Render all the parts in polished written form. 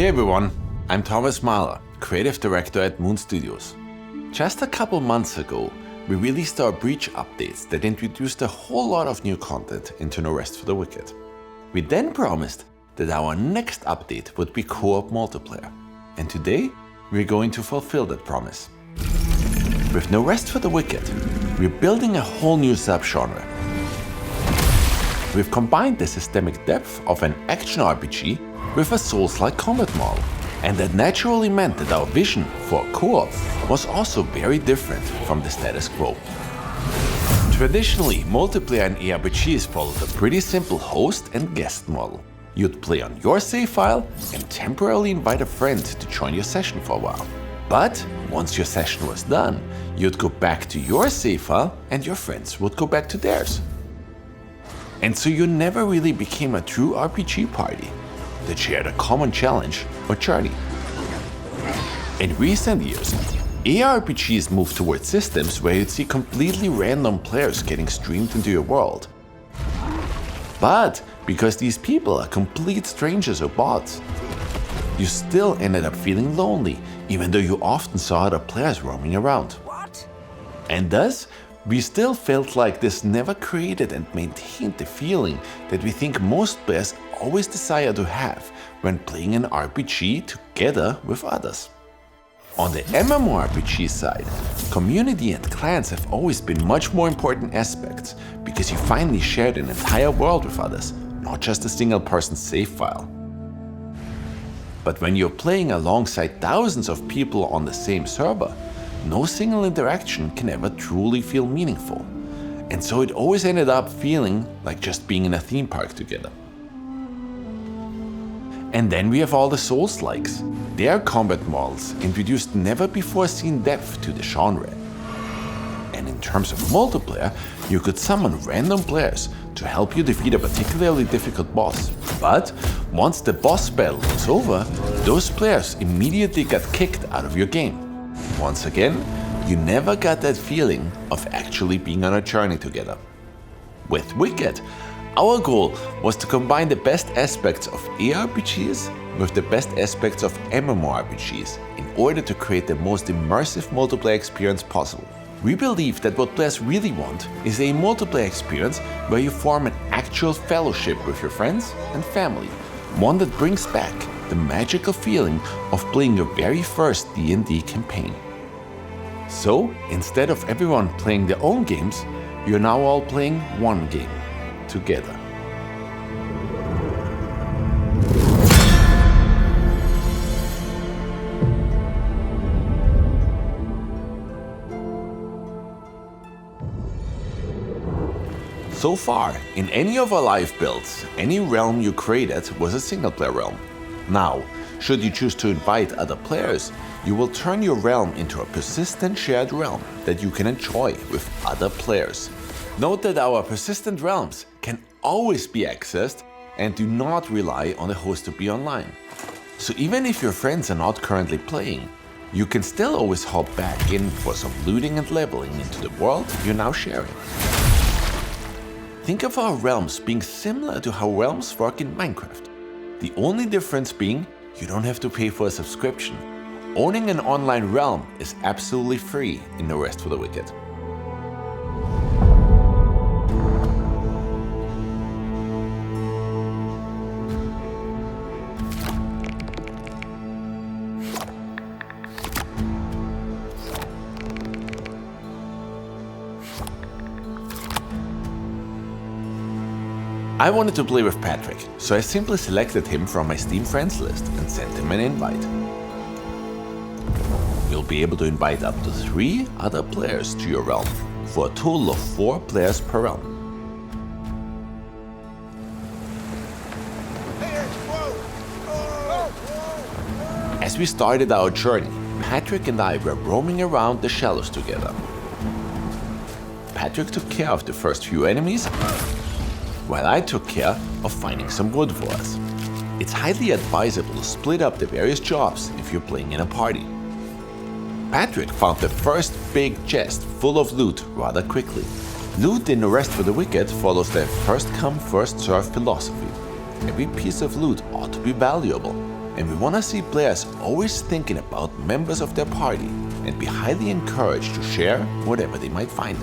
Hey everyone, I'm Thomas Mahler, Creative Director at Moon Studios. Just a couple months ago, we released our Breach updates that introduced a whole lot of new content into No Rest for the Wicked. We then promised that our next update would be co-op multiplayer, and today we're going to fulfill that promise. With No Rest for the Wicked, we're building a whole new subgenre. We've combined the systemic depth of an action RPG with a Souls-like combat model, and that naturally meant that our vision for co-op was also very different from the status quo. Traditionally, multiplayer in ARPGs followed a pretty simple host and guest model. You'd play on your save file and temporarily invite a friend to join your session for a while. But once your session was done, you'd go back to your save file and your friends would go back to theirs. And so you never really became a true RPG party that shared a common challenge or journey. In recent years, ARPGs moved towards systems where you'd see completely random players getting streamed into your world. But because these people are complete strangers or bots, you still ended up feeling lonely, even though you often saw other players roaming around. What? And thus, we still felt like this never created and maintained the feeling that we think most players always desire to have when playing an RPG together with others. On the MMORPG side, community and clans have always been much more important aspects because you finally shared an entire world with others, not just a single person's save file. But when you're playing alongside thousands of people on the same server, no single interaction can ever truly feel meaningful, and so it always ended up feeling like just being in a theme park together. And then we have all the Souls-likes. Their combat models introduced never-before-seen depth to the genre. And in terms of multiplayer, you could summon random players to help you defeat a particularly difficult boss. But once the boss battle was over, those players immediately got kicked out of your game. Once again, you never got that feeling of actually being on a journey together. With Wicked, our goal was to combine the best aspects of ARPGs with the best aspects of MMORPGs in order to create the most immersive multiplayer experience possible. We believe that what players really want is a multiplayer experience where you form an actual fellowship with your friends and family, one that brings back the magical feeling of playing your very first D&D campaign. So, instead of everyone playing their own games, you're now all playing one game together. So far, in any of our live builds, any realm you created was a single-player realm. Now, should you choose to invite other players, you will turn your realm into a persistent shared realm that you can enjoy with other players. Note that our persistent realms can always be accessed and do not rely on the host to be online. So even if your friends are not currently playing, you can still always hop back in for some looting and leveling into the world you're now sharing. Think of our realms being similar to how realms work in Minecraft. The only difference being you don't have to pay for a subscription. Owning an online realm is absolutely free in No Rest for the Wicked. I wanted to play with Patrick, so I simply selected him from my Steam friends list and sent him an invite. You'll be able to invite up to 3 other players to your realm, for a total of 4 players per realm. As we started our journey, Patrick and I were roaming around the shallows together. Patrick took care of the first few enemies, while I took care of finding some wood for us. It's highly advisable to split up the various jobs if you're playing in a party. Patrick found the first big chest full of loot rather quickly. Loot in No Rest for the Wicked follows the first come first serve philosophy. Every piece of loot ought to be valuable. and we want to see players always thinking about members of their party and be highly encouraged to share whatever they might find.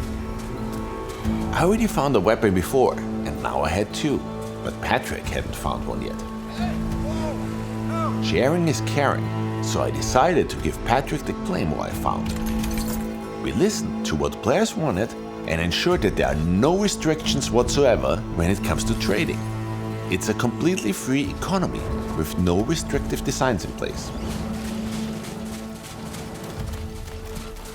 I already found a weapon before, and now I had two, but Patrick hadn't found one yet. Sharing is caring, so I decided to give Patrick the claymore I found. We listened to what players wanted and ensured that there are no restrictions whatsoever when it comes to trading. It's a completely free economy with no restrictive designs in place.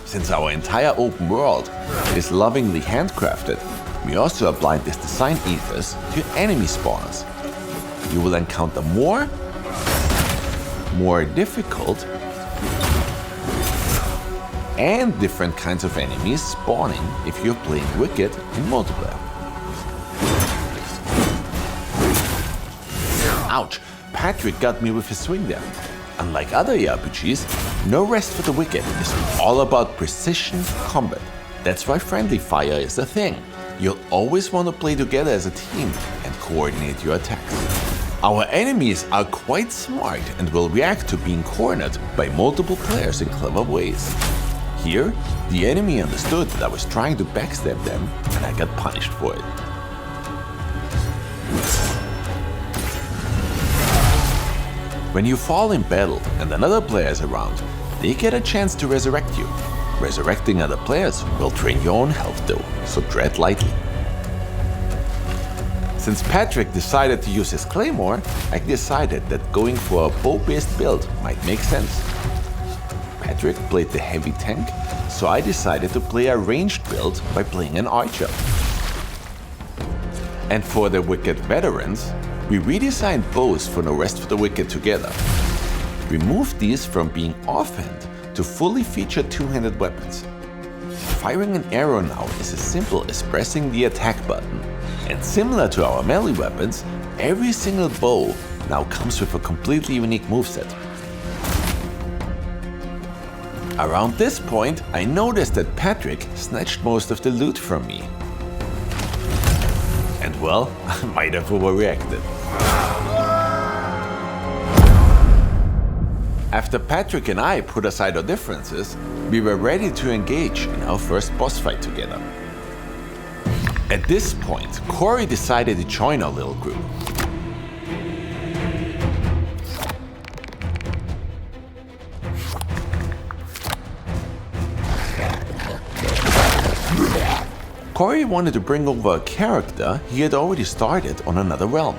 Since our entire open world is lovingly handcrafted, we also applied this design ethos to enemy spawners. You will encounter more difficult, and different kinds of enemies spawning if you're playing Wicked in multiplayer. Ouch! Patrick got me with his swing there. Unlike other RPGs, No Rest for the Wicked is all about precision combat. That's why friendly fire is a thing. You'll always want to play together as a team and coordinate your attacks. Our enemies are quite smart and will react to being cornered by multiple players in clever ways. Here, the enemy understood that I was trying to backstab them and I got punished for it. When you fall in battle and another player is around, they get a chance to resurrect you. Resurrecting other players will drain your own health though, so tread lightly. Since Patrick decided to use his claymore, I decided that going for a bow-based build might make sense. Patrick played the heavy tank, so I decided to play a ranged build by playing an archer. And for the Wicked veterans, we redesigned bows for No Rest for the Wicked together. We moved these from being offhand to fully feature two-handed weapons. Firing an arrow now is as simple as pressing the attack button, and similar to our melee weapons, every single bow now comes with a completely unique moveset. Around this point, I noticed that Patrick snatched most of the loot from me. And well, I might have overreacted. After Patrick and I put aside our differences, we were ready to engage in our first boss fight together. At this point, Corey decided to join our little group. Corey wanted to bring over a character he had already started on another realm.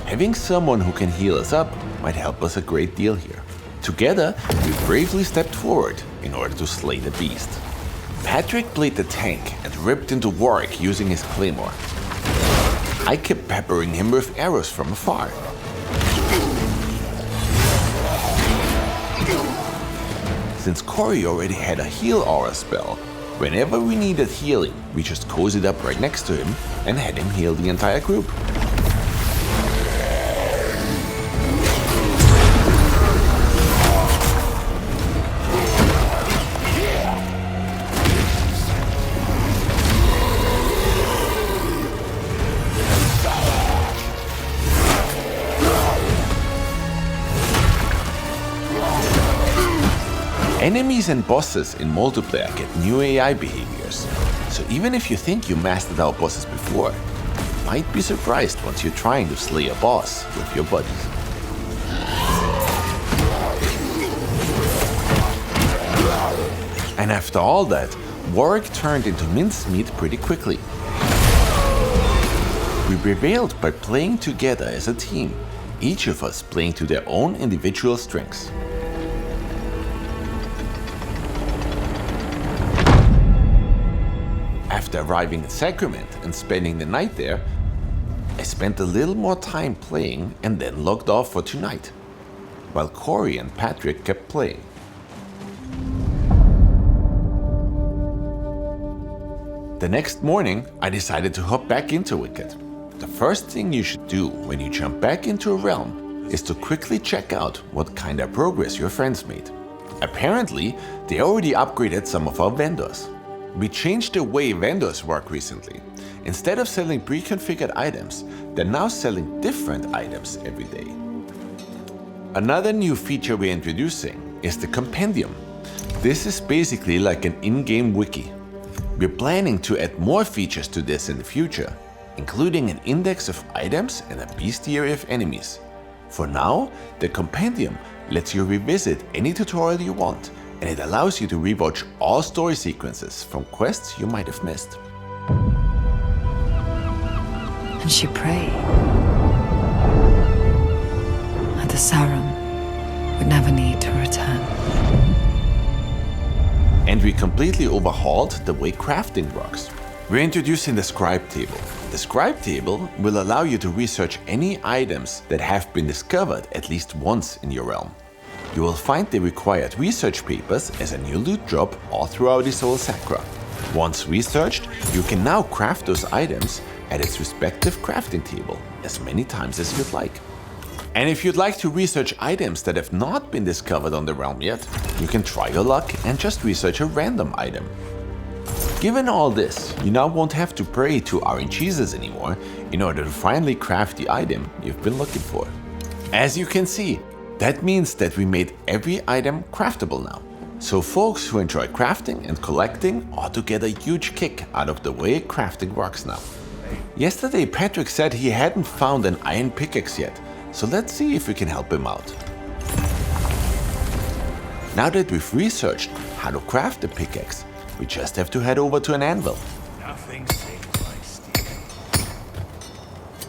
Having someone who can heal us up might help us a great deal here. Together, we bravely stepped forward in order to slay the beast. Patrick played the tank and ripped into Warwick using his claymore. I kept peppering him with arrows from afar. Since Corey already had a heal aura spell, whenever we needed healing, we just cozied up right next to him and had him heal the entire group. Enemies and bosses in multiplayer get new AI behaviors, so even if you think you mastered our bosses before, you might be surprised once you're trying to slay a boss with your buddies. And after all that, Warwick turned into mincemeat pretty quickly. We prevailed by playing together as a team, each of us playing to their own individual strengths. After arriving in Sacrament and spending the night there, I spent a little more time playing and then logged off for tonight, while Corey and Patrick kept playing. The next morning, I decided to hop back into Wicked. The first thing you should do when you jump back into a realm is to quickly check out what kind of progress your friends made. Apparently, they already upgraded some of our vendors. We changed the way vendors work recently. Instead of selling pre-configured items, they're now selling different items every day. Another new feature we're introducing is the Compendium. This is basically like an in-game wiki. We're planning to add more features to this in the future, including an index of items and a bestiary of enemies. For now, the Compendium lets you revisit any tutorial you want, and it allows you to rewatch all story sequences from quests you might have missed. And she prayed that the Sauron would never need to return. And we completely overhauled the way crafting works. We're introducing the scribe table. The scribe table will allow you to research any items that have been discovered at least once in your realm. You will find the required research papers as a new loot drop all throughout the Soul Sacra. Once researched, you can now craft those items at its respective crafting table as many times as you'd like. And if you'd like to research items that have not been discovered on the realm yet, you can try your luck and just research a random item. Given all this, you now won't have to pray to RNGesus anymore in order to finally craft the item you've been looking for. As you can see, that means that we made every item craftable now. So folks who enjoy crafting and collecting ought to get a huge kick out of the way crafting works now. Yesterday Patrick said he hadn't found an iron pickaxe yet, so let's see if we can help him out. Now that we've researched how to craft a pickaxe, we just have to head over to an anvil. Nothing saves like steel.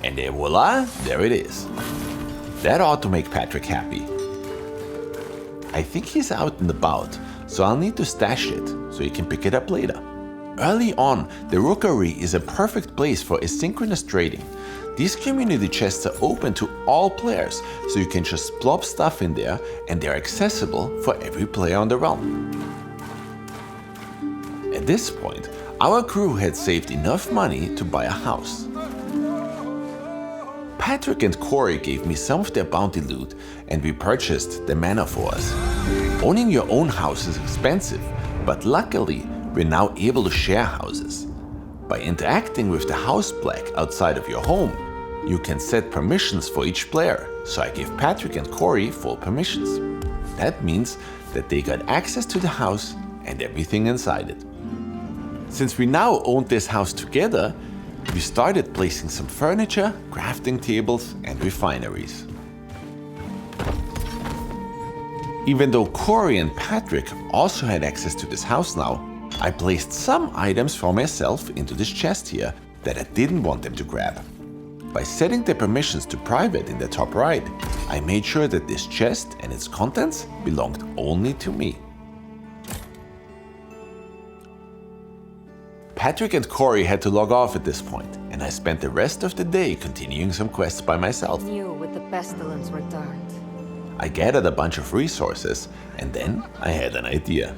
And there voila, there it is. That ought to make Patrick happy. I think he's out and about, so I'll need to stash it so he can pick it up later. Early on, the Rookery is a perfect place for asynchronous trading. These community chests are open to all players, so you can just plop stuff in there and they're accessible for every player on the realm. At this point, our crew had saved enough money to buy a house. Patrick and Corey gave me some of their bounty loot and we purchased the manor for us. Owning your own house is expensive, but luckily we're now able to share houses. By interacting with the house plaque outside of your home, you can set permissions for each player, so I gave Patrick and Corey full permissions. That means that they got access to the house and everything inside it. Since we now owned this house together, we started placing some furniture, crafting tables, and refineries. Even though Corey and Patrick also had access to this house now, I placed some items for myself into this chest here that I didn't want them to grab. By setting the permissions to private in the top right, I made sure that this chest and its contents belonged only to me. Patrick and Corey had to log off at this point, and I spent the rest of the day continuing some quests by myself. Knew with the pestilence were dark. I gathered a bunch of resources, and then I had an idea.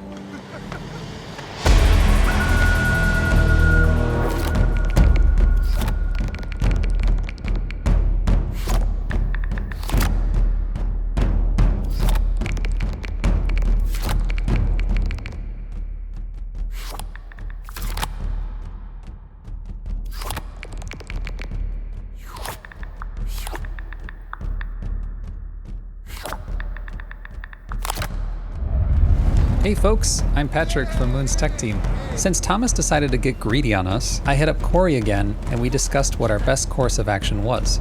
Hey folks, I'm Patrick from Moon's tech team. Since Thomas decided to get greedy on us, I hit up Corey again and we discussed what our best course of action was.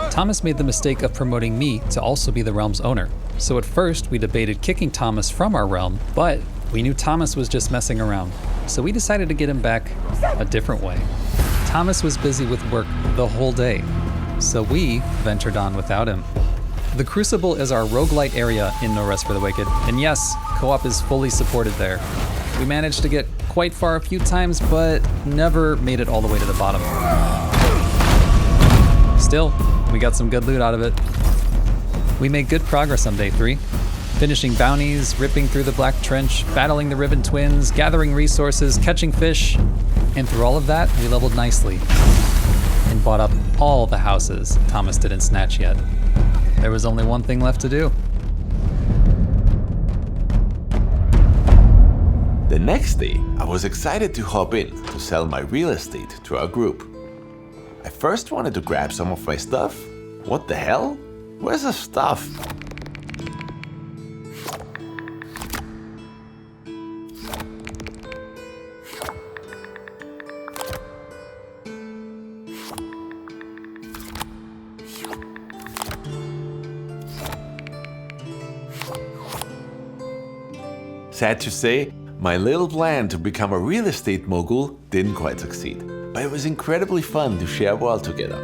Thomas made the mistake of promoting me to also be the realm's owner. So at first we debated kicking Thomas from our realm, but we knew Thomas was just messing around. So we decided to get him back a different way. Thomas was busy with work the whole day, so we ventured on without him. The Crucible is our roguelite area in No Rest for the Wicked, and yes, co-op is fully supported there. We managed to get quite far a few times, but never made it all the way to the bottom. Still, we got some good loot out of it. We made good progress on day 3, finishing bounties, ripping through the Black Trench, battling the Riven Twins, gathering resources, catching fish, and through all of that, we leveled nicely and bought up all the houses Thomas didn't snatch yet. There was only one thing left to do. The next day, I was excited to hop in to sell my real estate to our group. I first wanted to grab some of my stuff. What the hell? Where's the stuff? Sad to say, my little plan to become a real estate mogul didn't quite succeed, but it was incredibly fun to share a world together.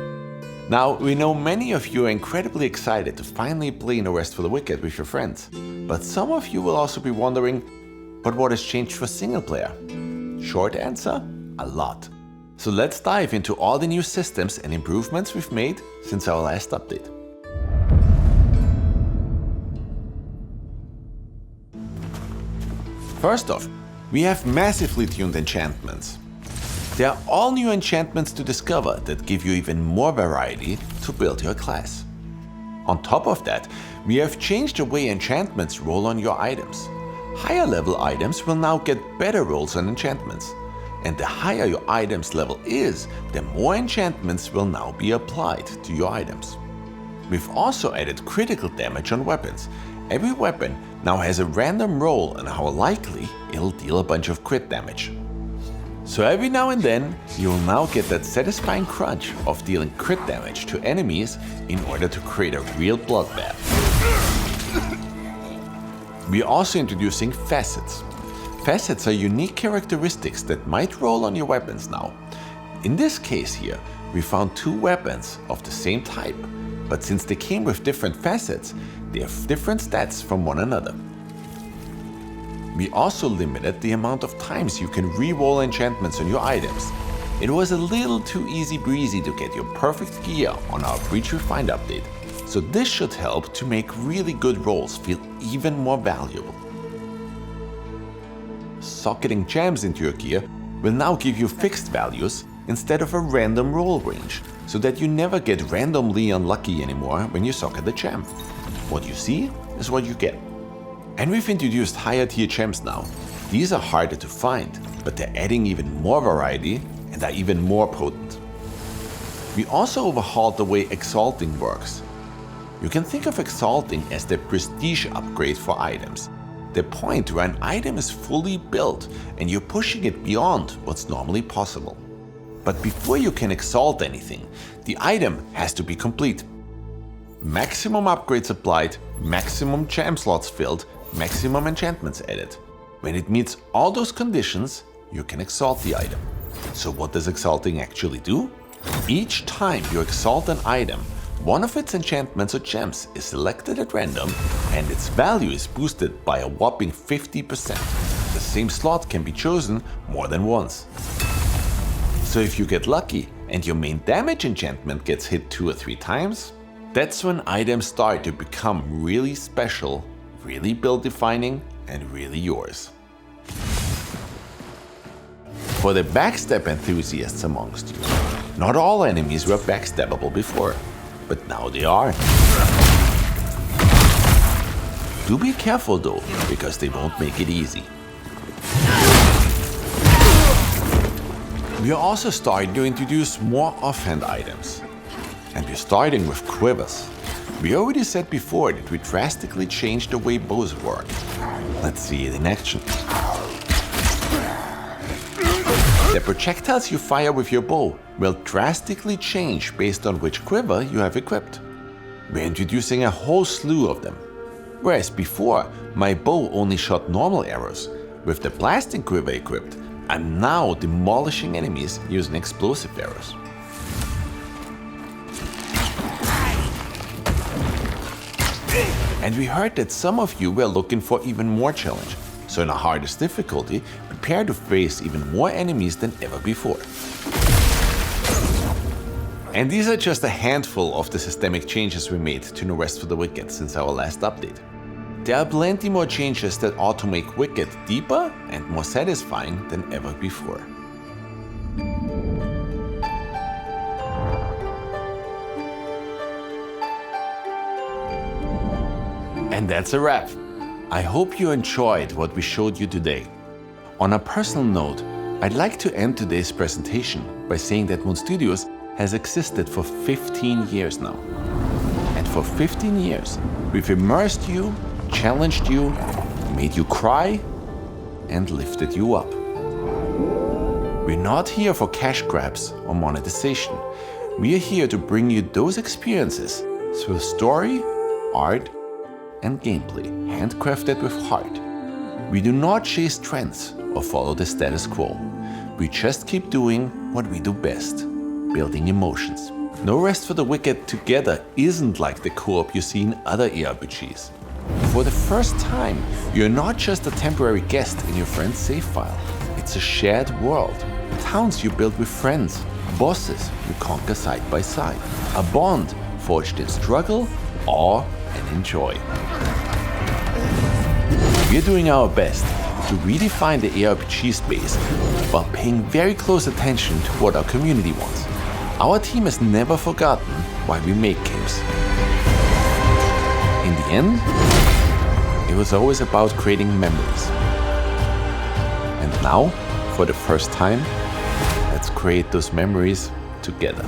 Now, we know many of you are incredibly excited to finally play No Rest for the Wicked with your friends, but some of you will also be wondering, but what has changed for single player? Short answer, a lot. So let's dive into all the new systems and improvements we've made since our last update. First off, we have massively tuned enchantments. There are all new enchantments to discover that give you even more variety to build your class. On top of that, we have changed the way enchantments roll on your items. Higher level items will now get better rolls on enchantments. And the higher your item's level is, the more enchantments will now be applied to your items. We've also added critical damage on weapons. Every weapon now has a random roll on how likely it'll deal a bunch of crit damage. So every now and then, you'll now get that satisfying crunch of dealing crit damage to enemies in order to create a real bloodbath. We're also introducing facets. Facets are unique characteristics that might roll on your weapons now. In this case here, we found two weapons of the same type, but since they came with different facets, they have different stats from one another. We also limited the amount of times you can re-roll enchantments on your items. It was a little too easy breezy to get your perfect gear on our Breach Refined update, so this should help to make really good rolls feel even more valuable. Socketing gems into your gear will now give you fixed values instead of a random roll range, so that you never get randomly unlucky anymore when you socket the gem. What you see is what you get. And we've introduced higher tier gems now. These are harder to find, but they're adding even more variety and are even more potent. We also overhauled the way exalting works. You can think of exalting as the prestige upgrade for items. The point where an item is fully built and you're pushing it beyond what's normally possible. But before you can exalt anything, the item has to be complete. Maximum upgrades applied, maximum gem slots filled, maximum enchantments added. When it meets all those conditions, you can exalt the item. So what does exalting actually do? Each time you exalt an item, one of its enchantments or gems is selected at random and its value is boosted by a whopping 50%. The same slot can be chosen more than once. So if you get lucky and your main damage enchantment gets hit 2 or 3 times, that's when items start to become really special, really build defining, and really yours. For the backstab enthusiasts amongst you, not all enemies were backstabbable before, but now they are. Do be careful though, because they won't make it easy. We are also starting to introduce more offhand items. And we're starting with quivers. We already said before that we drastically changed the way bows work. Let's see it in action. The projectiles you fire with your bow will drastically change based on which quiver you have equipped. We're introducing a whole slew of them. Whereas before, my bow only shot normal arrows. With the blasting quiver equipped, I'm now demolishing enemies using explosive arrows. And we heard that some of you were looking for even more challenge, so in the hardest difficulty, prepare to face even more enemies than ever before. And these are just a handful of the systemic changes we made to No Rest for the Wicked since our last update. There are plenty more changes that ought to make Wicked deeper and more satisfying than ever before. And that's a wrap. I hope you enjoyed what we showed you today. On a personal note, I'd like to end today's presentation by saying that Moon Studios has existed for 15 years now. And for 15 years, we've immersed you, challenged you, made you cry, and lifted you up. We're not here for cash grabs or monetization. We're here to bring you those experiences through story, art, and gameplay, handcrafted with heart. We do not chase trends or follow the status quo. We just keep doing what we do best, building emotions. No Rest for the Wicked together isn't like the co-op you see in other ARPGs. For the first time, you're not just a temporary guest in your friend's save file. It's a shared world. Towns you build with friends, bosses you conquer side by side. A bond forged in struggle, awe, and joy. We're doing our best to redefine the ARPG space while paying very close attention to what our community wants. Our team has never forgotten why we make games. In the end, it was always about creating memories. And now, for the first time, let's create those memories together.